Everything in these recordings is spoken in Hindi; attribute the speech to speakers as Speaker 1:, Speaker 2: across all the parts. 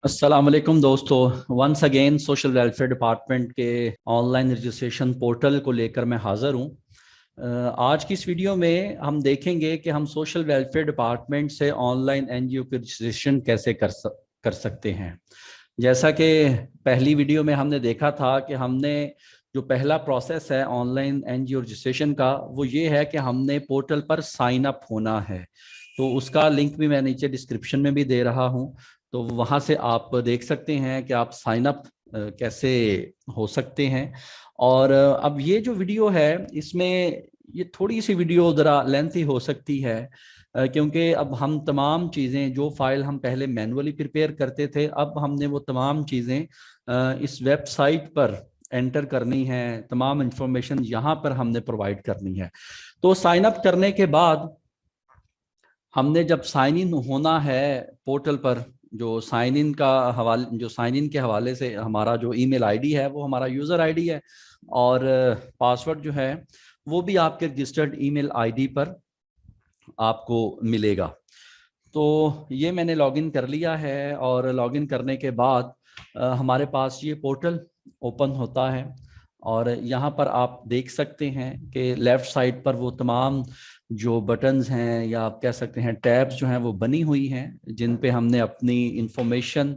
Speaker 1: अस्सलाम वालेकुम दोस्तों। Once again social welfare department के ऑनलाइन रजिस्ट्रेशन पोर्टल को लेकर मैं हाज़िर हूँ। आज की इस वीडियो में हम देखेंगे कि हम सोशल वेलफेयर डिपार्टमेंट से ऑनलाइन एनजीओ की रजिस्ट्रेशन कैसे कर सकते हैं। जैसा कि पहली वीडियो में हमने देखा था कि हमने जो पहला प्रोसेस है ऑनलाइन एनजीओ रजिस्ट्रेशन का वो ये है कि हमने पोर्टल पर साइन अप होना है। तो उसका लिंक भी मैं नीचे डिस्क्रिप्शन में भी दे रहा हूँ, तो वहाँ से आप देख सकते हैं कि आप साइन अप कैसे हो सकते हैं। और अब ये जो वीडियो है इसमें ये थोड़ी सी वीडियो ज़रा लेंथी हो सकती है, क्योंकि अब हम तमाम चीज़ें जो फाइल हम पहले मैनुअली प्रिपेयर करते थे अब हमने वो तमाम चीज़ें इस वेबसाइट पर एंटर करनी है। तमाम इंफॉर्मेशन यहाँ पर हमने प्रोवाइड करनी है। तो साइन अप करने के बाद हमने जब साइन इन होना है पोर्टल पर, जो साइन इन के हवाले से हमारा जो ईमेल आईडी है वो हमारा यूज़र आईडी है, और पासवर्ड जो है वो भी आपके रजिस्टर्ड ईमेल आईडी पर आपको मिलेगा। तो ये मैंने लॉगिन कर लिया है, और लॉगिन करने के बाद हमारे पास ये पोर्टल ओपन होता है। और यहाँ पर आप देख सकते हैं कि लेफ़्ट साइड पर वो तमाम जो बटन्स हैं या आप कह सकते हैं टैब्स जो हैं वो बनी हुई हैं, जिन पे हमने अपनी इंफॉर्मेशन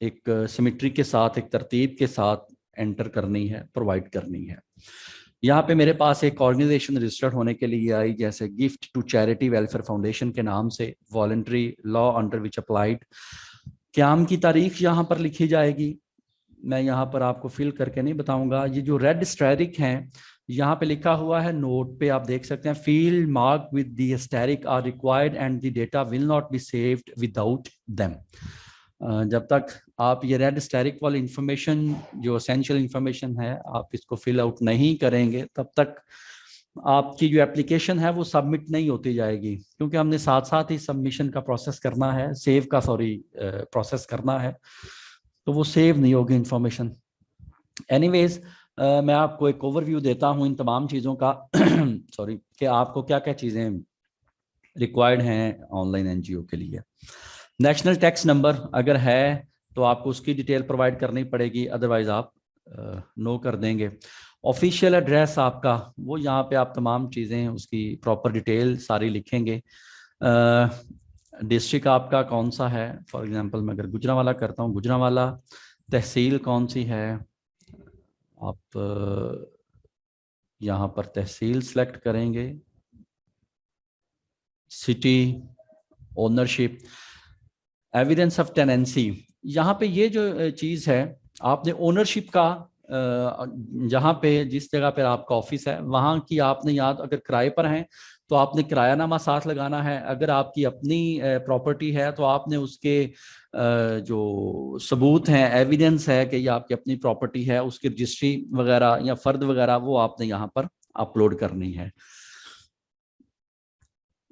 Speaker 1: एक सिमेट्री के साथ, एक तरतीब के साथ एंटर करनी है, प्रोवाइड करनी है। यहाँ पे मेरे पास एक ऑर्गेनाइजेशन रजिस्टर्ड होने के लिए आई, जैसे gift to charity welfare foundation के नाम से, voluntary law under which applied. क्याम की तारीख यहाँ पर लिखी जाएगी। मैं यहाँ पर आपको फिल करके नहीं बताऊंगा। ये जो रेड स्टेरिक हैं यहाँ पे लिखा हुआ है, नोट पे आप देख सकते हैं, field mark with the asterisk are required and the data will not be saved without them. जब तक आप ये रेड स्टेरिक वाली इंफॉर्मेशन, जो एसेंशियल इंफॉर्मेशन है, आप इसको फिल आउट नहीं करेंगे तब तक आपकी जो एप्लीकेशन है वो सबमिट नहीं होती जाएगी, क्योंकि हमने साथ साथ ही सबमिशन का प्रोसेस करना है, सेव का सॉरी प्रोसेस करना है, तो वो सेव नहीं होगी इंफॉर्मेशन। एनीवेज, मैं आपको एक ओवरव्यू देता हूँ इन तमाम चीज़ों का सॉरी, कि आपको क्या क्या चीज़ें रिक्वायर्ड हैं ऑनलाइन एनजीओ के लिए। नेशनल टैक्स नंबर अगर है तो आपको उसकी डिटेल प्रोवाइड करनी पड़ेगी, अदरवाइज आप नो कर देंगे। ऑफिशियल एड्रेस आपका, वो यहाँ पे आप तमाम चीज़ें उसकी प्रॉपर डिटेल सारी लिखेंगे। डिस्ट्रिक्ट आपका कौन सा है, फॉर एग्जांपल मैं अगर गुजरांवाला करता हूँ, गुजरांवाला। तहसील कौन सी है, आप यहाँ पर तहसील सेलेक्ट करेंगे। City, ownership, evidence of tenancy. यहाँ पे ये जो चीज़ है, आपने ओनरशिप का जहाँ पे जिस जगह पे आपका ऑफिस है वहाँ की आपने, याद अगर किराए पर हैं तो आपने किरायानामा साथ लगाना है। अगर आपकी अपनी प्रॉपर्टी है तो आपने उसके जो सबूत हैं, एविडेंस है कि ये आपकी अपनी प्रॉपर्टी है, उसकी रजिस्ट्री वगैरह या फर्द वगैरह वो आपने यहाँ पर अपलोड करनी है।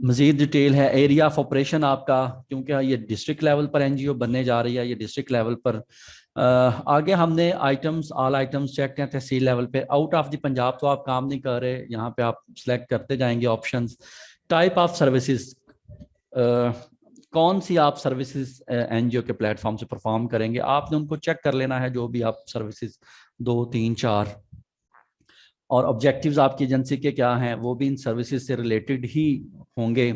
Speaker 1: मजीद डिटेल है एरिया ऑफ ऑपरेशन आपका, क्योंकि ये डिस्ट्रिक्ट लेवल पर एनजीओ बनने जा रही है, ये डिस्ट्रिक्ट लेवल पर। आगे हमने आइटम्स, ऑल आइटम्स चेक हैं तहसील लेवल पे। आउट ऑफ द पंजाब तो आप काम नहीं कर रहे, यहाँ पे आप सिलेक्ट करते जाएंगे ऑप्शंस। टाइप ऑफ सर्विसेज, कौन सी आप सर्विसेज एनजीओ के प्लेटफॉर्म से परफॉर्म करेंगे, आपने उनको चेक कर लेना है, जो भी आप सर्विसेज 2 3 4। और ऑब्जेक्टिव्स आपकी एजेंसी के क्या हैं वो भी इन सर्विसेज से रिलेटेड ही होंगे।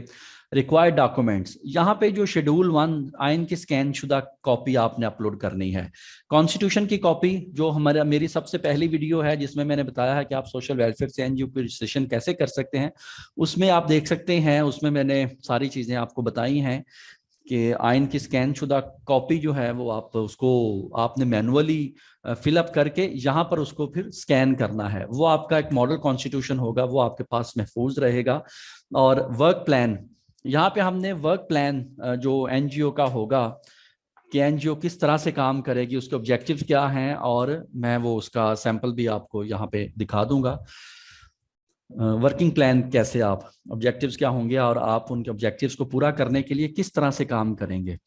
Speaker 1: रिक्वायर्ड डॉक्यूमेंट्स, यहाँ पे जो शेड्यूल 1 आइन की स्कैन शुदा कॉपी आपने अपलोड करनी है। कॉन्स्टिट्यूशन की कॉपी, जो मेरी सबसे पहली वीडियो है जिसमें मैंने बताया है कि आप सोशल वेलफेयर से एनजीओ की रजिस्ट्रेशन कैसे कर सकते हैं, उसमें आप देख सकते हैं, उसमें मैंने सारी चीज़ें आपको बताई हैं कि आइन की स्कैन शुदा कॉपी जो है वो आप उसको आपने मैनुअली फिलअप करके यहाँ पर उसको फिर स्कैन करना है। वो आपका एक मॉडल कॉन्स्टिट्यूशन होगा, वो आपके पास महफूज रहेगा। और वर्क प्लान, यहाँ पे हमने वर्क प्लान जो एनजीओ का होगा कि एनजीओ किस तरह से काम करेगी, उसके ऑब्जेक्टिव्स क्या हैं, और मैं वो उसका सैंपल भी आपको यहाँ पे दिखा दूंगा। वर्किंग प्लान, कैसे आप ऑब्जेक्टिव्स क्या होंगे और आप उनके ऑब्जेक्टिव्स को पूरा करने के लिए किस तरह से काम करेंगे।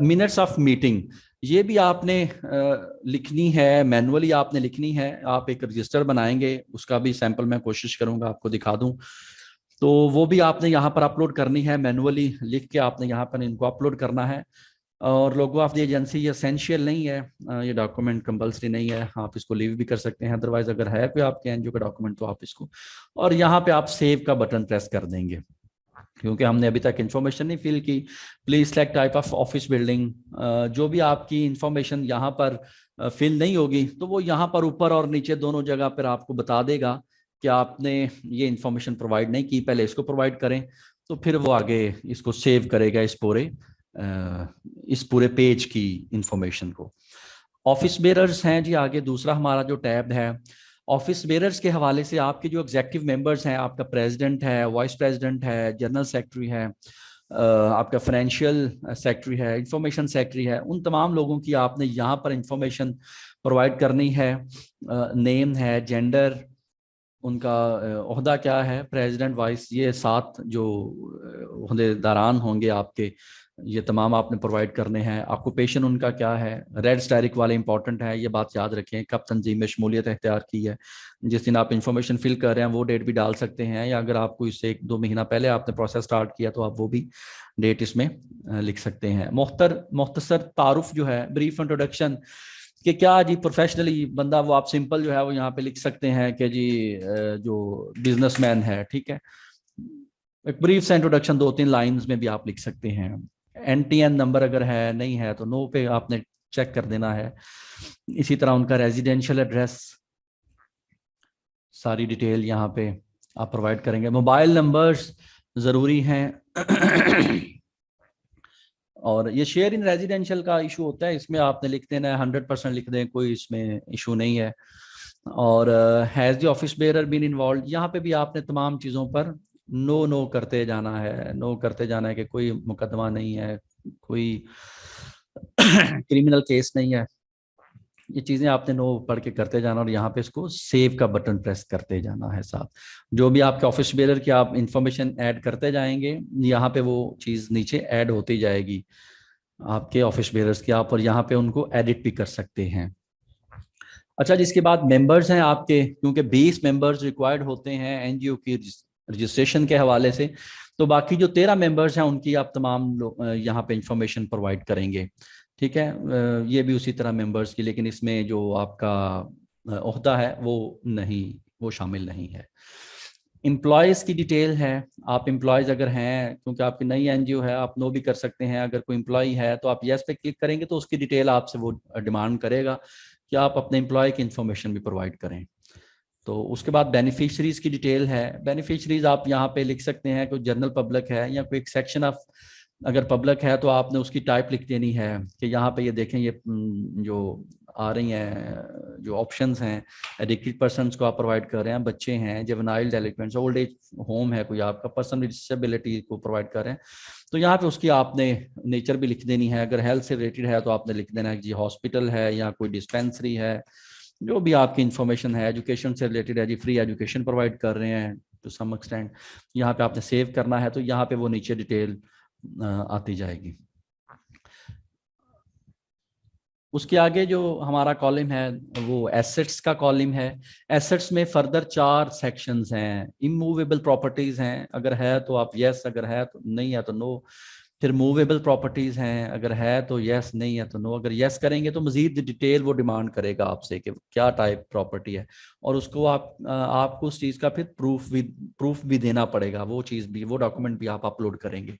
Speaker 1: मिनट्स ऑफ मीटिंग, ये भी आपने लिखनी है, मैनुअली आपने लिखनी है। आप एक रजिस्टर बनाएंगे, उसका भी सैंपल मैं कोशिश करूंगा आपको दिखा दूं, तो वो भी आपने यहाँ पर अपलोड करनी है, मैनुअली लिख के आपने यहाँ पर इनको अपलोड करना है। और लोगो ऑफ द एजेंसी ये एसेंशियल नहीं है, ये डॉक्यूमेंट कंपलसरी नहीं है, आप इसको लीव भी कर सकते हैं। अदरवाइज अगर है कोई आपके एनजीओ का डॉक्यूमेंट तो आप इसको, और यहाँ पे आप सेव का बटन प्रेस कर देंगे, क्योंकि हमने अभी तक इंफॉर्मेशन नहीं फिल की। Please select type of office building, जो भी आपकी इंफॉर्मेशन यहाँ पर फिल नहीं होगी तो वो यहाँ पर ऊपर और नीचे दोनों जगह पर आपको बता देगा कि आपने ये इंफॉर्मेशन प्रोवाइड नहीं की, पहले इसको प्रोवाइड करें, तो फिर वो आगे इसको सेव करेगा इस पूरे पेज की इंफॉर्मेशन को। ऑफिस बेरर्स हैं जी, आगे दूसरा हमारा जो टैब है ऑफिस बेरर्स के हवाले से, आपके जो एग्जेक्टिव मेंबर्स हैं, आपका प्रेसिडेंट है, वाइस प्रेसिडेंट है, जनरल सेक्रेटरी है, आपका फाइनेंशियल सेक्रेटरी है, इंफॉर्मेशन सेक्रेटरी है, उन तमाम लोगों की आपने यहाँ पर इंफॉर्मेशन प्रोवाइड करनी है। नेम है, जेंडर, उनका ओहदा क्या है, प्रेसिडेंट, वाइस, ये 7 जो ओहदेदारान होंगे आपके, ये तमाम आपने प्रोवाइड करने हैं। ऑक्यूपेशन उनका क्या है, रेड स्टैरिक वाले इंपॉर्टेंट है, ये बात याद रखें, कब तंजीम में शमूलियत इख्तियार की है, जिस दिन आप इंफॉर्मेशन फिल कर रहे हैं वो डेट भी डाल सकते हैं, या अगर आपको इससे 1-2 महीना पहले आपने प्रोसेस स्टार्ट किया तो आप वो भी डेट इसमें लिख सकते हैं। मुख्तसर तारुफ जो है, ब्रीफ इंट्रोडक्शन, कि क्या जी प्रोफेशनली बंदा, वो आप सिंपल जो है वो यहाँ पे लिख सकते हैं कि जी जो बिजनेसमैन है, ठीक है, एक ब्रीफ सा इंट्रोडक्शन 2-3 लाइंस में भी आप लिख सकते हैं। एनटीएन नंबर अगर है, नहीं है तो नो पे आपने चेक कर देना है। इसी तरह उनका रेजिडेंशियल एड्रेस, सारी डिटेल यहाँ पे आप प्रोवाइड करेंगे। मोबाइल नंबर्स ज़रूरी हैं और ये शेयर इन रेजिडेंशियल का इशू होता है, इसमें आपने लिख देना है 100% लिख दें, कोई इसमें इशू नहीं है। और has the office bearer been involve, यहाँ पे भी आपने तमाम चीज़ों पर नो नो करते जाना है, नो करते जाना है कि कोई मुकदमा नहीं है, कोई क्रिमिनल केस नहीं है, ये चीज़ें आपने नो पढ़ के करते जाना, और यहाँ पे इसको सेव का बटन प्रेस करते जाना है साथ। जो भी आपके ऑफिस बेयरर की आप इंफॉर्मेशन ऐड करते जाएंगे, यहाँ पे वो चीज़ नीचे ऐड होती जाएगी आपके ऑफिस बेयरर्स की, आप और यहाँ पे उनको एडिट भी कर सकते हैं। अच्छा, जिसके बाद मेंबर्स हैं आपके, क्योंकि 20 मेंबर्स रिक्वायर्ड होते हैं एनजीओ की रजिस्ट्रेशन के हवाले से, तो बाकी जो 13 मेंबर्स हैं उनकी आप तमाम यहाँ पे इंफॉर्मेशन प्रोवाइड करेंगे, ठीक है। ये भी उसी तरह मेंबर्स की, लेकिन इसमें जो आपका ओहदा है वो शामिल नहीं है। एम्प्लॉयज़ की डिटेल है, आप एम्प्लॉयज़ अगर हैं, क्योंकि आपकी नई एनजीओ है, आप नो भी कर सकते हैं। अगर कोई एम्प्लॉय है तो आप यस पे क्लिक करेंगे तो उसकी डिटेल आपसे वो डिमांड करेगा कि आप अपने एम्प्लॉय की इंफॉर्मेशन भी प्रोवाइड करें। तो उसके बाद बेनिफिशरीज की डिटेल है, बेनिफिशरीज आप यहाँ पे लिख सकते हैं, कोई जनरल पब्लिक है या कोई एक सेक्शन ऑफ, अगर पब्लिक है तो आपने उसकी टाइप लिख देनी है कि यहाँ पे ये देखें, ये जो आ रही हैं जो ऑप्शंस हैं, एडिक्टेड पर्सनस को आप प्रोवाइड कर रहे हैं, बच्चे हैं, जुवेनाइल डेलिक्वेंट्स, ओल्ड एज होम है कोई आपका, पर्सन विद डिसेबिलिटी को प्रोवाइड कर रहे हैं, तो यहाँ पे उसकी आपने नेचर भी लिख देनी है। अगर हेल्थ से रिलेटेड है तो आपने लिख देना है जी हॉस्पिटल है या कोई डिस्पेंसरी है, जो भी आपकी इंफॉर्मेशन है। एजुकेशन से रिलेटेड है जी, फ्री एजुकेशन प्रोवाइड कर रहे हैं टू सम एक्सटेंट, यहाँ पे आपने सेव करना है, तो यहाँ पे वो नीचे डिटेल आती जाएगी। उसके आगे जो हमारा कॉलम है वो एसेट्स का कॉलम है। एसेट्स में फर्दर 4 सेक्शंस हैं। इमूवेबल प्रॉपर्टीज हैं, अगर है तो आप यस, अगर है तो नहीं है तो नो। फिर मूवेबल प्रॉपर्टीज हैं, अगर है तो यस, नहीं है तो नो। अगर यस करेंगे तो मजीद डिटेल वो डिमांड करेगा आपसे कि क्या टाइप प्रॉपर्टी है, और उसको आपको उस चीज़ का फिर प्रूफ भी देना पड़ेगा, वो चीज़ भी, वो डॉक्यूमेंट भी आप अपलोड करेंगे,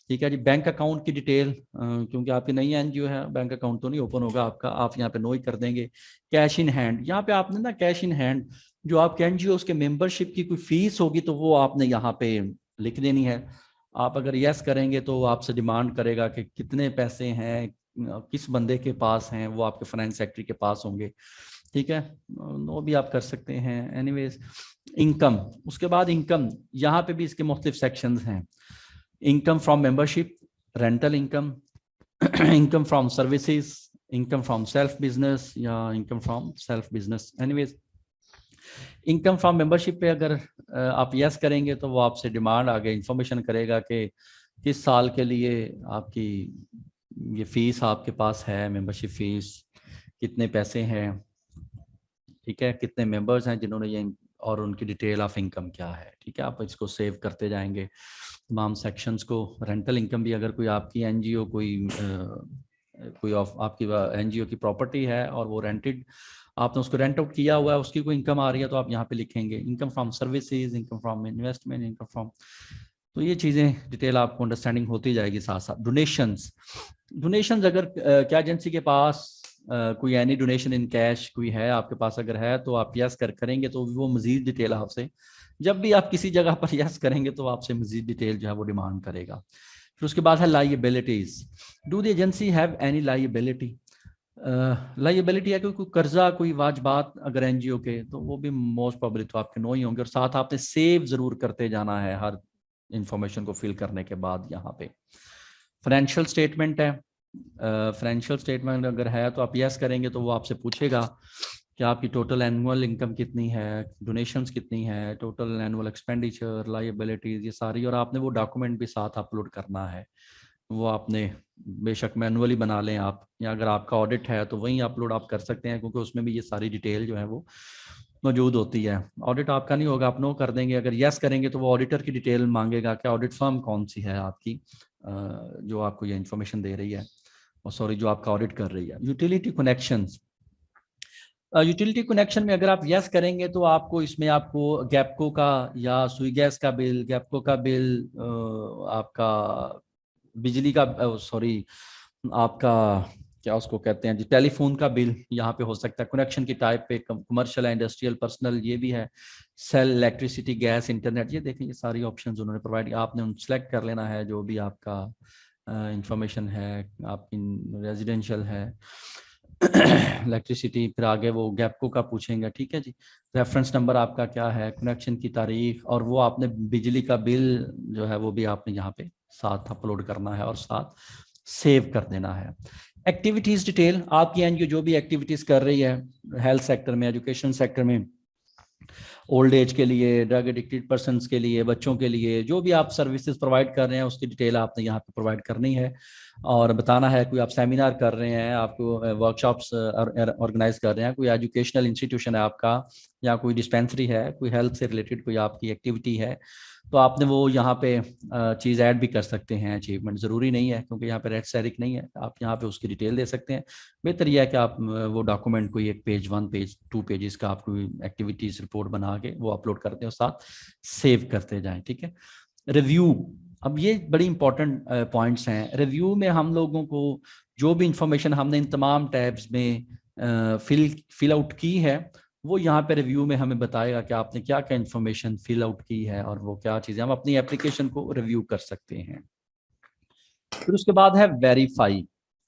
Speaker 1: ठीक है जी। बैंक अकाउंट की डिटेल, क्योंकि आपकी नई एनजीओ है, बैंक अकाउंट तो नहीं ओपन होगा आपका, आप यहाँ पे नो ही कर देंगे। कैश इन हैंड, यहाँ पे आपने ना कैश इन हैंड, जो आपके एनजीओ उसके मेंबरशिप की कोई फीस होगी तो वो आपने यहाँ पे लिख देनी है। आप अगर यस करेंगे तो आपसे डिमांड करेगा कि कितने पैसे हैं, किस बंदे के पास हैं, वो आपके फाइनेंस सेक्रेटरी के पास होंगे, ठीक है। नो भी आप कर सकते हैं। एनीवेज, इनकम, उसके बाद इनकम, यहाँ पे भी इसके मुख्तलिफ सेक्शंस हैं। Income from membership, rental income, income from services, income from self business या income from self business. Anyways, income from membership पे अगर आप यस करेंगे तो वो आपसे डिमांड आगे इंफॉर्मेशन करेगा कि किस साल के लिए आपकी ये फीस आपके पास है, मेंबरशिप फीस कितने पैसे हैं, ठीक है, कितने मेंबर्स हैं जिन्होंने ये, और उनकी डिटेल ऑफ इनकम क्या है, ठीक है। आप इसको सेव करते जाएंगे तमाम सेक्शंस को। रेंटल इनकम भी, अगर कोई आपकी एनजीओ कोई कोई आपकी एनजीओ की प्रॉपर्टी है और वो रेंटेड, आपने उसको रेंट आउट किया हुआ है, उसकी कोई इनकम आ रही है तो आप यहाँ पे लिखेंगे income from services, income from investment, income from, तो ये चीज़ें डिटेल आपको अंडरस्टैंडिंग होती जाएगी। साथ साथ डोनेशंस, डोनेशंस अगर क्या एजेंसी के पास कोई एनी डोनेशन इन कैश कोई है आपके पास, अगर है तो आप यस करेंगे तो वो मजीद डिटेल आपसे, जब भी आप किसी जगह पर यस करेंगे तो आपसे मजीद डिटेल जो है वो डिमांड करेगा। फिर उसके बाद है liabilities, do the agency have any liability, liability है कोई कर्जा कोई वाजबात अगर एनजीओ के, तो वो भी मोस्ट प्रोबेबली तो आपके नो ही होंगे, और साथ आपने सेव जरूर करते जाना है हर इंफॉर्मेशन को फिल करने के बाद। यहाँ पे फाइनेंशियल स्टेटमेंट है, फाइनेंशियल स्टेटमेंट अगर है तो आप यस करेंगे तो वो आपसे पूछेगा कि आपकी टोटल एनुअल इनकम कितनी है, डोनेशंस कितनी है, टोटल एनुअल एक्सपेंडिचर, लाइबिलिटीज, ये सारी, और आपने वो डॉक्यूमेंट भी साथ अपलोड करना है। वो आपने बेशक मैनुअली बना लें आप, या अगर आपका ऑडिट है तो वहीं अपलोड आप कर सकते हैं, क्योंकि उसमें भी ये सारी डिटेल जो है वो मौजूद होती है। ऑडिट आपका नहीं होगा, आप नो कर देंगे, अगर यस करेंगे तो वो ऑडिटर की डिटेल मांगेगा कि ऑडिट फर्म कौन सी है आपकी जो आपको ये इन्फॉर्मेशन दे रही है, और सॉरी जो आपका ऑडिट कर रही है। यूटिलिटी कनेक्शंस, यूटिलिटी कनेक्शन में अगर आप यस करेंगे तो आपको इसमें आपको गैपको का या सुई गैस का बिल, गैपको का बिल, आपका बिजली का, सॉरी आपका क्या उसको कहते हैं जी, टेलीफोन का बिल यहाँ पे हो सकता है। कनेक्शन की टाइप पे कमर्शियल है, इंडस्ट्रियल, पर्सनल, ये भी है, सेल, इलेक्ट्रिसिटी, गैस, इंटरनेट, ये देखें ये सारी ऑप्शंस उन्होंने प्रोवाइड किया, आपने उन सेलेक्ट कर लेना है जो भी आपका इंफॉर्मेशन है, आपकी रेजिडेंशियल है इलेक्ट्रिसिटी, फिर आगे वो गैपको का पूछेंगे, ठीक है जी, रेफरेंस नंबर आपका क्या है, कनेक्शन की तारीख, और वो आपने बिजली का बिल जो है वो भी आपने यहाँ पे साथ अपलोड करना है और साथ सेव कर देना है। एक्टिविटीज डिटेल, आपकी एनजीओ जो भी एक्टिविटीज कर रही है हेल्थ सेक्टर में, एजुकेशन सेक्टर में, ओल्ड एज के लिए, ड्रग एडिक्टेड पर्सन्स के लिए, बच्चों के लिए, जो भी आप सर्विसेज प्रोवाइड कर रहे हैं उसकी डिटेल आपने यहाँ पे प्रोवाइड करनी है और बताना है। कोई आप सेमिनार कर रहे हैं, आपको वर्कशॉप्स ऑर्गेनाइज कर रहे हैं, कोई एजुकेशनल इंस्टीट्यूशन है आपका, या कोई डिस्पेंसरी है, कोई हेल्थ से रिलेटेड कोई आपकी एक्टिविटी है, तो आपने वो यहाँ पे चीज़ ऐड भी कर सकते हैं। अचीवमेंट ज़रूरी नहीं है क्योंकि यहाँ पे रेड सेरिक नहीं है, आप यहाँ पे उसकी डिटेल दे सकते हैं। बेहतर यह है कि आप वो डॉक्यूमेंट कोई एक पेज, 1 पेज, 2 पेजेस का आप कोई एक्टिविटीज रिपोर्ट बना के वो अपलोड करते हैं और साथ सेव करते जाएं, ठीक है। रिव्यू, अब ये बड़ी इंपॉर्टेंट पॉइंट्स हैं। रिव्यू में हम लोगों को जो भी इंफॉर्मेशन हमने इन तमाम टैब्स में फिल आउट की है वो यहाँ पे रिव्यू में हमें बताएगा कि आपने क्या क्या इंफॉर्मेशन फिल आउट की है और वो क्या चीज़ें, हम अपनी एप्लीकेशन को रिव्यू कर सकते हैं। फिर उसके बाद है वेरीफाई,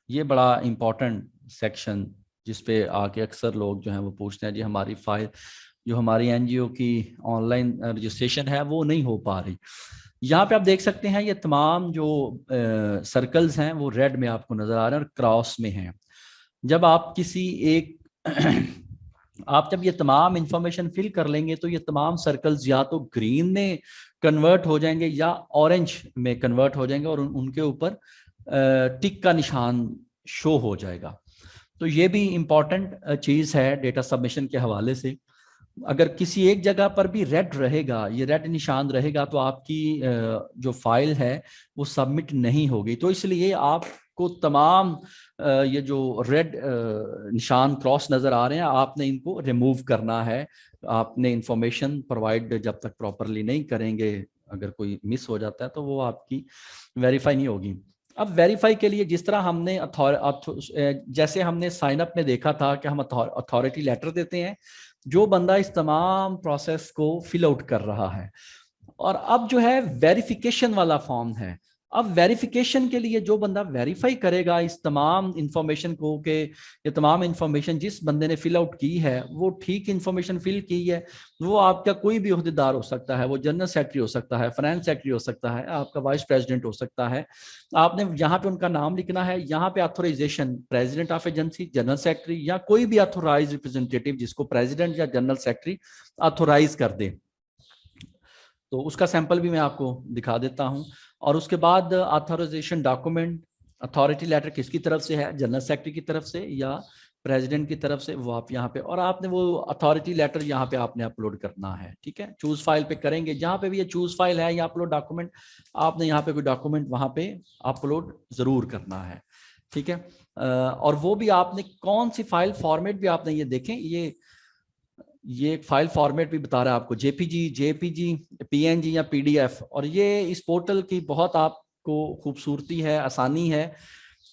Speaker 1: ये बड़ा इंपॉर्टेंट सेक्शन जिसपे आके अक्सर लोग जो हैं वो पूछते हैं जी हमारी फाइल जो हमारी एनजीओ की ऑनलाइन रजिस्ट्रेशन है वो नहीं हो पा रही। यहाँ पे आप देख सकते हैं ये तमाम जो सर्कल्स हैं वो रेड में आपको नजर आ रहे हैं और क्रॉस में हैं। जब आप किसी एक आप जब ये तमाम इंफॉर्मेशन फिल कर लेंगे तो ये तमाम सर्कल्स या तो ग्रीन में कन्वर्ट हो जाएंगे या ऑरेंज में कन्वर्ट हो जाएंगे और उनके ऊपर टिक का निशान शो हो जाएगा। तो ये भी इंपॉर्टेंट चीज़ है डेटा सबमिशन के हवाले से। अगर किसी एक जगह पर भी रेड रहेगा, ये रेड निशान रहेगा, तो आपकी जो फाइल है वो सबमिट नहीं होगी। तो इसलिए आपको तमाम ये जो रेड निशान क्रॉस नज़र आ रहे हैं आपने इनको रिमूव करना है। आपने इंफॉर्मेशन प्रोवाइड जब तक प्रॉपरली नहीं करेंगे, अगर कोई मिस हो जाता है तो वो आपकी वेरीफाई नहीं होगी। अब वेरीफाई के लिए जिस तरह हमने जैसे हमने साइन अप में देखा था कि हम अथॉरिटी लेटर देते हैं, जो बंदा इस तमाम प्रोसेस को फिल आउट कर रहा है, और अब जो है वेरिफिकेशन वाला फॉर्म है। अब वेरिफिकेशन के लिए जो बंदा वेरीफाई करेगा इस तमाम इंफॉर्मेशन को कि ये तमाम इंफॉर्मेशन जिस बंदे ने फिल आउट की है वो ठीक इंफॉर्मेशन फिल की है, वो आपका कोई भी ओहदेदार हो सकता है, वो जनरल सेक्रेटरी हो सकता है, फाइनेंस सेक्रेटरी हो सकता है, आपका वाइस प्रेसिडेंट हो सकता है। आपने यहाँ पे उनका नाम लिखना है, यहाँ पे authorization president of agency, general secretary या कोई भी ऑथोराइज रिप्रेजेंटेटिव जिसको प्रेसिडेंट या जनरल सेक्रेटरी ऑथोराइज कर दे, तो उसका सैंपल भी मैं आपको दिखा देता हूं। और उसके बाद ऑथराइजेशन डॉक्यूमेंट, अथॉरिटी लेटर किसकी तरफ से है, जनरल सेक्रेटरी की तरफ से या प्रेसिडेंट की तरफ से, वो आप यहाँ पे, और आपने वो अथॉरिटी लेटर यहाँ पे आपने अपलोड करना है, ठीक है। चूज फाइल पे करेंगे, जहाँ पे भी ये चूज फाइल है या अपलोड डॉक्यूमेंट, आपने यहाँ पे कोई डॉक्यूमेंट वहाँ पे अपलोड जरूर करना है। ठीक है। और वो भी आपने कौन सी फाइल फॉर्मेट भी आपने ये देखें, ये एक फाइल फॉर्मेट भी बता रहा है आपको, जेपीजी, जेपीजी, पीएनजी या पीडीएफ। और ये इस पोर्टल की बहुत आपको खूबसूरती है, आसानी है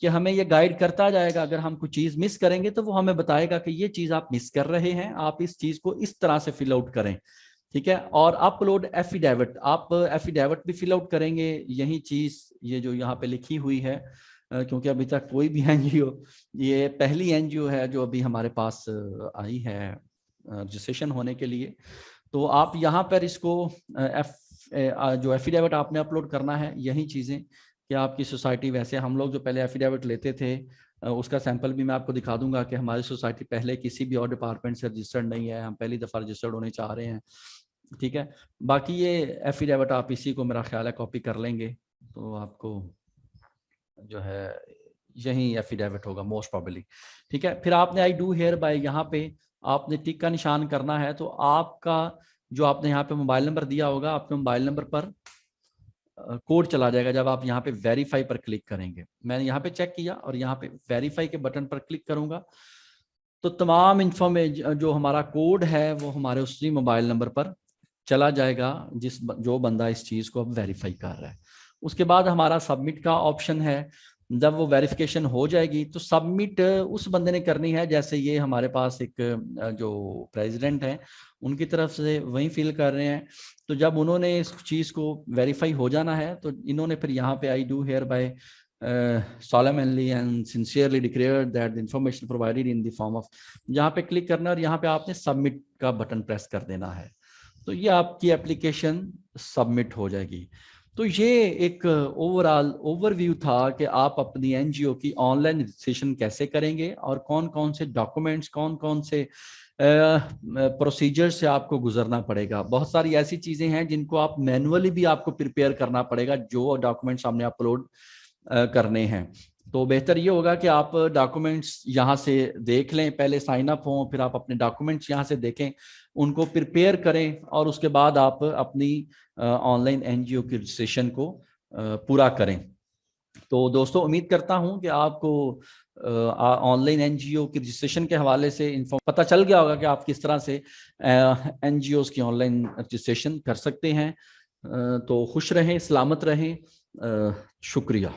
Speaker 1: कि हमें ये गाइड करता जाएगा। अगर हम कुछ चीज़ मिस करेंगे तो वो हमें बताएगा कि ये चीज़ आप मिस कर रहे हैं, आप इस चीज़ को इस तरह से फिल आउट करें। ठीक है। और अपलोड एफिडेविट, आप एफिडेविट भी फिल आउट करेंगे, यही चीज़ ये जो यहाँ पे लिखी हुई है, क्योंकि अभी तक कोई भी एनजीओ, ये पहली एनजीओ है जो अभी हमारे पास आई है रजिस्ट्रेशन होने के लिए। तो आप यहाँ पर इसको जो एफिडेविट आपने अपलोड करना है, यही चीज़ें कि आपकी सोसाइटी, वैसे हम लोग जो पहले एफिडेविट लेते थे उसका सैंपल भी मैं आपको दिखा दूंगा कि हमारी सोसाइटी पहले किसी भी और डिपार्टमेंट से रजिस्टर्ड नहीं है, हम पहली दफ़ा रजिस्टर्ड होने चाह रहे हैं। ठीक है। बाकी ये एफिडेविट आप इसी को मेरा ख्याल है कॉपी कर लेंगे तो आपको जो है यही एफिडेविट होगा मोस्ट प्रॉबली। ठीक है। फिर आपने आई डू हेयर बाय, यहाँ पे आपने टिक का निशान करना है। तो आपका जो आपने यहाँ पे मोबाइल नंबर दिया होगा, आपके मोबाइल नंबर पर कोड चला जाएगा जब आप यहाँ पे वेरीफाई पर क्लिक करेंगे। मैंने यहाँ पे चेक किया और यहाँ पे वेरीफाई के बटन पर क्लिक करूंगा तो तमाम इंफॉर्मेशन जो हमारा कोड है वो हमारे उसी मोबाइल नंबर पर चला जाएगा जो बंदा इस चीज़ को अब वेरीफाई कर रहा है। उसके बाद हमारा सबमिट का ऑप्शन है। जब वो वेरिफिकेशन हो जाएगी तो सबमिट उस बंदे ने करनी है, जैसे ये हमारे पास एक जो प्रेसिडेंट है उनकी तरफ से वही फिल कर रहे हैं। तो जब उन्होंने इस चीज़ को वेरीफाई हो जाना है तो इन्होंने फिर यहाँ पे I do hereby solemnly and sincerely declare that the information provided in the form of, यहाँ पे क्लिक करना और यहाँ पे आपने सबमिट का बटन प्रेस कर देना है। तो ये आपकी एप्लीकेशन सबमिट हो जाएगी। तो ये एक ओवरऑल ओवरव्यू था कि आप अपनी एनजीओ की ऑनलाइन रजिस्ट्रेशन कैसे करेंगे और कौन कौन से डॉक्यूमेंट्स, कौन कौन से प्रोसीजर से आपको गुजरना पड़ेगा। बहुत सारी ऐसी चीज़ें हैं जिनको आप मैनुअली भी आपको प्रिपेयर करना पड़ेगा, जो डॉक्यूमेंट्स हमने अपलोड करने हैं। तो बेहतर ये होगा कि आप डॉक्यूमेंट्स यहाँ से देख लें, पहले साइन अप हों, फिर आप अपने डॉक्यूमेंट्स यहाँ से देखें, उनको प्रिपेयर करें और उसके बाद आप अपनी ऑनलाइन एनजीओ की रजिस्ट्रेशन को पूरा करें। तो दोस्तों उम्मीद करता हूं कि आपको ऑनलाइन एनजीओ की रजिस्ट्रेशन के हवाले से पता चल गया होगा कि आप किस तरह से एनजीओ की ऑनलाइन रजिस्ट्रेशन कर सकते हैं। तो खुश रहें, सलामत रहें, शुक्रिया।